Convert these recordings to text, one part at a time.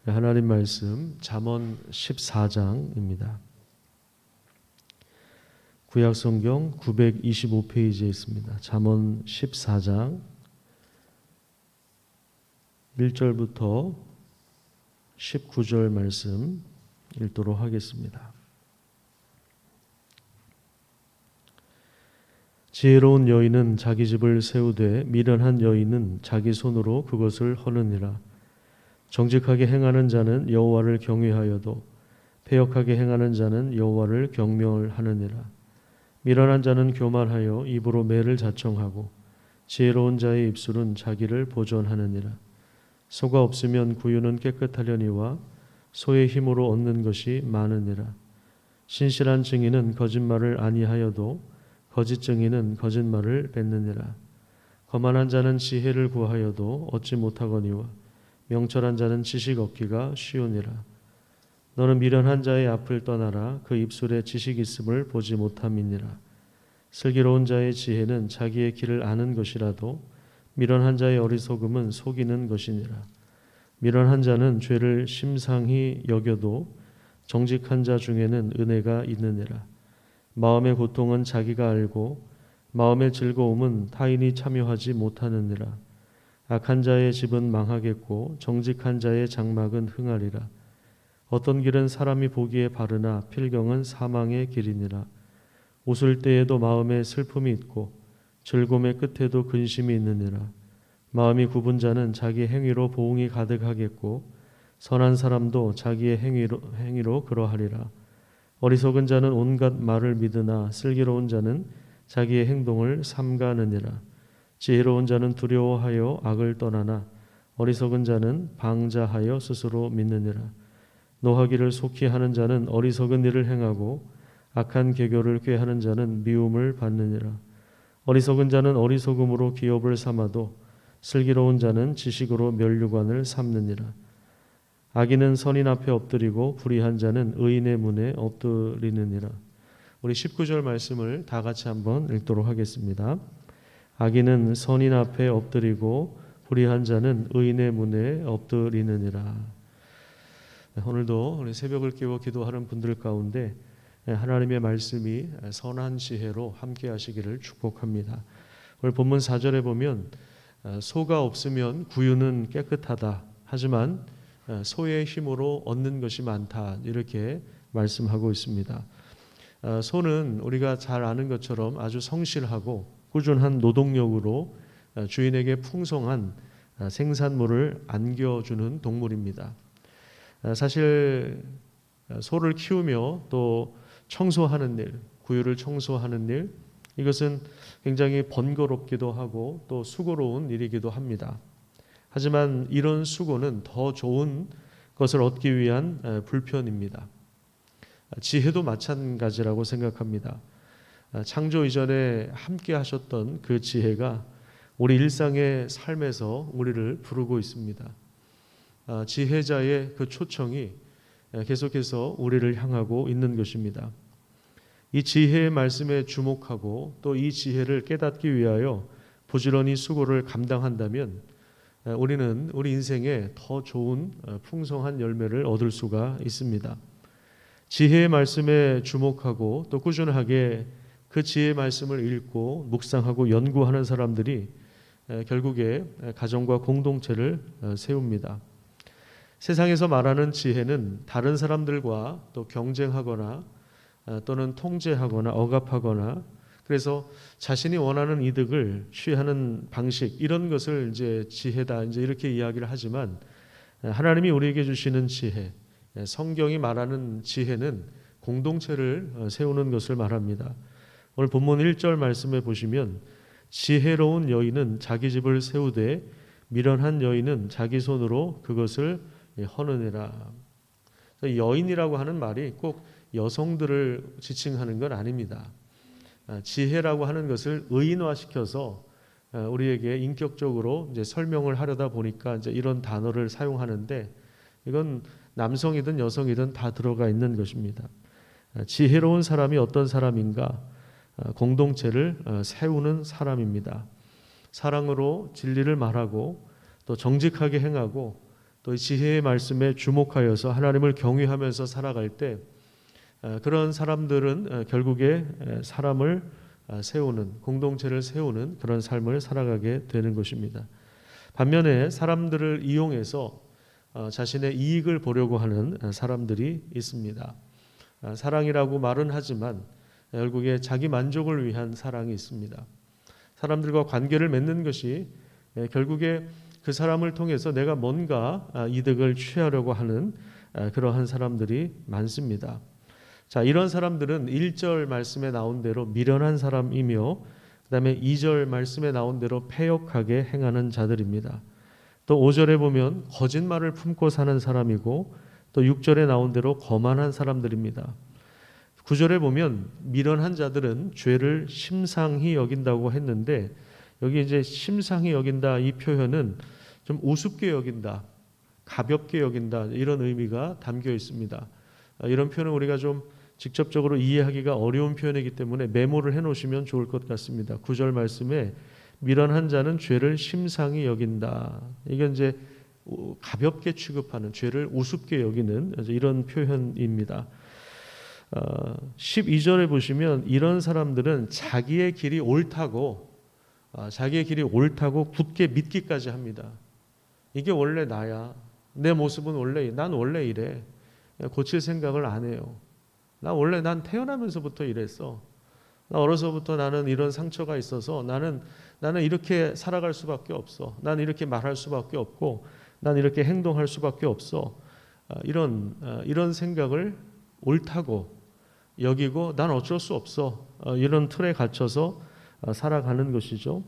하나님 말씀 잠언 14장입니다. 구약성경 925페이지에 있습니다. 잠언 14장 1절부터 19절 말씀 읽도록 하겠습니다. 지혜로운 여인은 자기 집을 세우되 미련한 여인은 자기 손으로 그것을 허느니라. 정직하게 행하는 자는 여호와를 경외하여도 패역하게 행하는 자는 여호와를 경멸하느니라. 미련한 자는 교만하여 입으로 매를 자청하고 지혜로운 자의 입술은 자기를 보존하느니라. 소가 없으면 구유는 깨끗하려니와 소의 힘으로 얻는 것이 많으니라. 신실한 증인은 거짓말을 아니하여도 거짓 증인은 거짓말을 뱉느니라. 거만한 자는 지혜를 구하여도 얻지 못하거니와 명철한 자는 지식 얻기가 쉬우니라. 너는 미련한 자의 앞을 떠나라. 그 입술에 지식 있음을 보지 못함이니라. 슬기로운 자의 지혜는 자기의 길을 아는 것이라도 미련한 자의 어리석음은 속이는 것이니라. 미련한 자는 죄를 심상히 여겨도 정직한 자 중에는 은혜가 있느니라. 마음의 고통은 자기가 알고 마음의 즐거움은 타인이 참여하지 못하느니라. 악한 자의 집은 망하겠고 정직한 자의 장막은 흥하리라. 어떤 길은 사람이 보기에 바르나 필경은 사망의 길이니라. 웃을 때에도 마음에 슬픔이 있고 즐거움의 끝에도 근심이 있느니라. 마음이 굽은 자는 자기 행위로 보응이 가득하겠고 선한 사람도 자기의 행위로 그러하리라. 어리석은 자는 온갖 말을 믿으나 슬기로운 자는 자기의 행동을 삼가느니라. 지혜로운 자는 두려워하여 악을 떠나나 어리석은 자는 방자하여 스스로 믿느니라. 노하기를 속히 하는 자는 어리석은 일을 행하고 악한 계교를 꾀하는 자는 미움을 받느니라. 어리석은 자는 어리석음으로 기업을 삼아도 슬기로운 자는 지식으로 면류관을 삼느니라. 악인은 선인 앞에 엎드리고 불의한 자는 의인의 문에 엎드리느니라. 우리 19절 말씀을 다 같이 한번 읽도록 하겠습니다. 악인은 선인 앞에 엎드리고 불의한 자는 의인의 문에 엎드리느니라. 오늘도 우리 새벽을 깨워 기도하는 분들 가운데 하나님의 말씀이 선한 지혜로 함께 하시기를 축복합니다. 오늘 본문 4절에 보면 소가 없으면 구유는 깨끗하다. 하지만 소의 힘으로 얻는 것이 많다. 이렇게 말씀하고 있습니다. 소는 우리가 잘 아는 것처럼 아주 성실하고 꾸준한 노동력으로 주인에게 풍성한 생산물을 안겨주는 동물입니다. 사실 소를 키우며 또 청소하는 일, 구유를 청소하는 일, 이것은 굉장히 번거롭기도 하고 또 수고로운 일이기도 합니다. 하지만 이런 수고는 더 좋은 것을 얻기 위한 불편입니다. 지혜도 마찬가지라고 생각합니다. 창조 이전에 함께 하셨던 그 지혜가 우리 일상의 삶에서 우리를 부르고 있습니다. 지혜자의 그 초청이 계속해서 우리를 향하고 있는 것입니다. 이 지혜의 말씀에 주목하고 또 이 지혜를 깨닫기 위하여 부지런히 수고를 감당한다면 우리는 우리 인생에 더 좋은 풍성한 열매를 얻을 수가 있습니다. 지혜의 말씀에 주목하고 또 꾸준하게 그 지혜의 말씀을 읽고 묵상하고 연구하는 사람들이 결국에 가정과 공동체를 세웁니다. 세상에서 말하는 지혜는 다른 사람들과 또 경쟁하거나 또는 통제하거나 억압하거나 그래서 자신이 원하는 이득을 취하는 방식, 이런 것을 이제 지혜다 이제 이렇게 이야기를 하지만 하나님이 우리에게 주시는 지혜, 성경이 말하는 지혜는 공동체를 세우는 것을 말합니다. 오늘 본문 1절 말씀에 보시면 지혜로운 여인은 자기 집을 세우되 미련한 여인은 자기 손으로 그것을 허느니라. 여인이라고 하는 말이 꼭 여성들을 지칭하는 건 아닙니다. 지혜라고 하는 것을 의인화시켜서 우리에게 인격적으로 이제 설명을 하려다 보니까 이제 이런 단어를 사용하는데 이건 남성이든 여성이든 다 들어가 있는 것입니다. 지혜로운 사람이 어떤 사람인가? 공동체를 세우는 사람입니다. 사랑으로 진리를 말하고 또 정직하게 행하고 또 지혜의 말씀에 주목하여서 하나님을 경외하면서 살아갈 때 그런 사람들은 결국에 사람을 세우는, 공동체를 세우는 그런 삶을 살아가게 되는 것입니다. 반면에 사람들을 이용해서 자신의 이익을 보려고 하는 사람들이 있습니다. 사랑이라고 말은 하지만 결국에 자기 만족을 위한 사랑이 있습니다. 사람들과 관계를 맺는 것이 결국에 그 사람을 통해서 내가 뭔가 이득을 취하려고 하는 그러한 사람들이 많습니다. 자, 이런 사람들은 1절 말씀에 나온 대로 미련한 사람이며 그다음에 2절 말씀에 나온 대로 패역하게 행하는 자들입니다. 또 5절에 보면 거짓말을 품고 사는 사람이고 또 6절에 나온 대로 거만한 사람들입니다. 9절에 보면 미련한 자들은 죄를 심상히 여긴다고 했는데 여기 이제 심상히 여긴다 이 표현은 좀 우습게 여긴다, 가볍게 여긴다 이런 의미가 담겨 있습니다. 이런 표현은 우리가 좀 직접적으로 이해하기가 어려운 표현이기 때문에 메모를 해놓으시면 좋을 것 같습니다. 9절 말씀에 미련한 자는 죄를 심상히 여긴다. 이건 이제 가볍게 취급하는, 죄를 우습게 여기는 이런 표현입니다. 12절에 보시면 이런 사람들은 자기의 길이 옳다고 굳게 믿기까지 합니다. 이게 원래 나야. 내 모습은 난 원래 이래. 고칠 생각을 안 해요. 난 태어나면서부터 이랬어. 나 어려서부터 나는 이런 상처가 있어서 나는 이렇게 살아갈 수밖에 없어. 나는 이렇게 말할 수밖에 없고 난 이렇게 행동할 수밖에 없어. 이런 생각을 옳다고 여기고 난 어쩔 수 없어. 이런 틀에 갇혀서 살아가는 것이죠.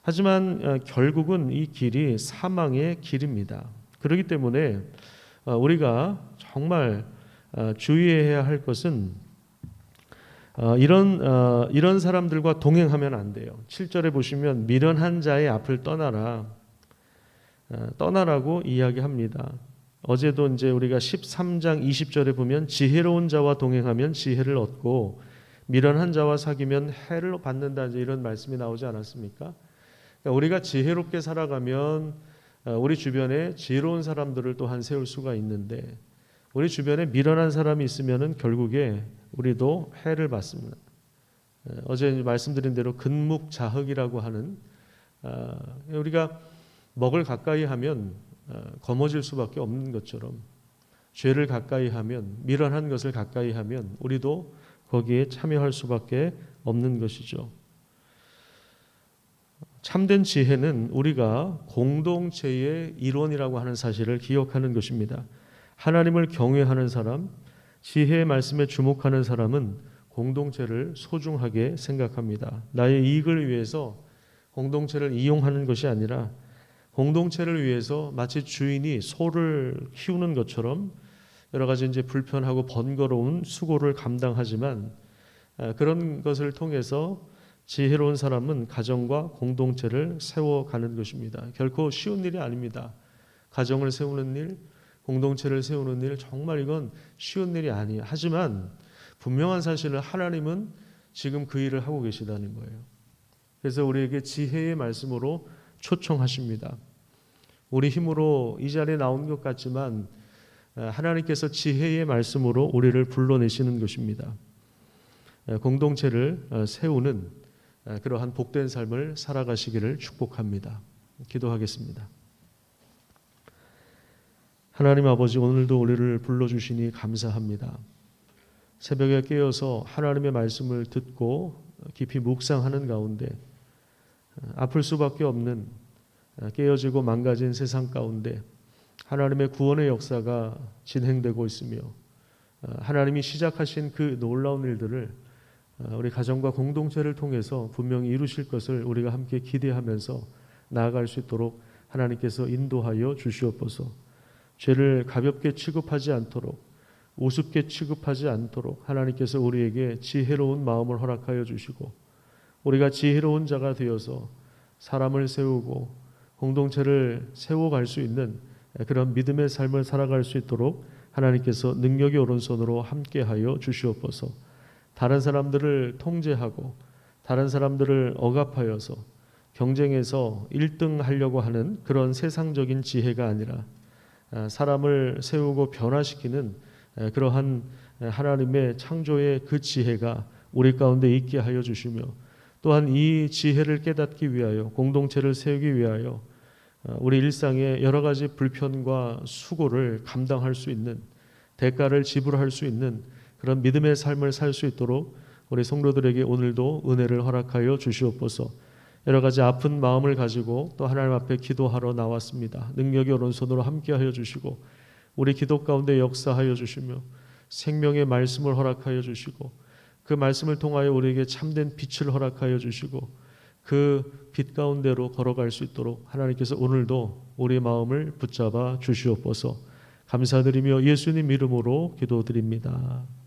하지만 결국은 이 길이 사망의 길입니다. 그렇기 때문에 우리가 정말 주의해야 할 것은 이런 사람들과 동행하면 안 돼요. 7절에 보시면 미련한 자의 앞을 떠나라고 이야기합니다. 어제도 이제 우리가 13장 20절에 보면 지혜로운 자와 동행하면 지혜를 얻고 미련한 자와 사귀면 해를 받는다 이런 말씀이 나오지 않았습니까? 그러니까 우리가 지혜롭게 살아가면 우리 주변에 지혜로운 사람들을 또한 세울 수가 있는데 우리 주변에 미련한 사람이 있으면은 결국에 우리도 해를 받습니다. 어제 말씀드린 대로 근묵자흑이라고 하는 우리가 먹을 가까이 하면 거머쥘 수밖에 없는 것처럼 죄를 가까이 하면 미련한 것을 가까이 하면 우리도 거기에 참여할 수밖에 없는 것이죠. 참된 지혜는 우리가 공동체의 일원이라고 하는 사실을 기억하는 것입니다. 하나님을 경외하는 사람, 지혜의 말씀에 주목하는 사람은 공동체를 소중하게 생각합니다. 나의 이익을 위해서 공동체를 이용하는 것이 아니라 공동체를 위해서 마치 주인이 소를 키우는 것처럼 여러 가지 이제 불편하고 번거로운 수고를 감당하지만 그런 것을 통해서 지혜로운 사람은 가정과 공동체를 세워가는 것입니다. 결코 쉬운 일이 아닙니다. 가정을 세우는 일, 공동체를 세우는 일 정말 이건 쉬운 일이 아니에요. 하지만 분명한 사실은 하나님은 지금 그 일을 하고 계시다는 거예요. 그래서 우리에게 지혜의 말씀으로 초청하십니다. 우리 힘으로 이 자리에 나온 것 같지만 하나님께서 지혜의 말씀으로 우리를 불러내시는 것입니다. 공동체를 세우는 그러한 복된 삶을 살아가시기를 축복합니다. 기도하겠습니다. 하나님 아버지, 오늘도 우리를 불러주시니 감사합니다. 새벽에 깨어서 하나님의 말씀을 듣고 깊이 묵상하는 가운데 아플 수밖에 없는 깨어지고 망가진 세상 가운데 하나님의 구원의 역사가 진행되고 있으며 하나님이 시작하신 그 놀라운 일들을 우리 가정과 공동체를 통해서 분명히 이루실 것을 우리가 함께 기대하면서 나아갈 수 있도록 하나님께서 인도하여 주시옵소서. 죄를 가볍게 취급하지 않도록, 우습게 취급하지 않도록 하나님께서 우리에게 지혜로운 마음을 허락하여 주시고 우리가 지혜로운 자가 되어서 사람을 세우고 공동체를 세워갈 수 있는 그런 믿음의 삶을 살아갈 수 있도록 하나님께서 능력의 오른손으로 함께하여 주시옵소서. 다른 사람들을 통제하고 다른 사람들을 억압하여서 경쟁에서 1등 하려고 하는 그런 세상적인 지혜가 아니라 사람을 세우고 변화시키는 그러한 하나님의 창조의 그 지혜가 우리 가운데 있게 하여 주시며, 또한 이 지혜를 깨닫기 위하여 공동체를 세우기 위하여 우리 일상의 여러 가지 불편과 수고를 감당할 수 있는, 대가를 지불할 수 있는 그런 믿음의 삶을 살 수 있도록 우리 성도들에게 오늘도 은혜를 허락하여 주시옵소서. 여러 가지 아픈 마음을 가지고 또 하나님 앞에 기도하러 나왔습니다. 능력이 오른손으로 함께하여 주시고 우리 기도 가운데 역사하여 주시며 생명의 말씀을 허락하여 주시고 그 말씀을 통하여 우리에게 참된 빛을 허락하여 주시고 그 빛 가운데로 걸어갈 수 있도록 하나님께서 오늘도 우리 마음을 붙잡아 주시옵소서. 감사드리며 예수님 이름으로 기도드립니다.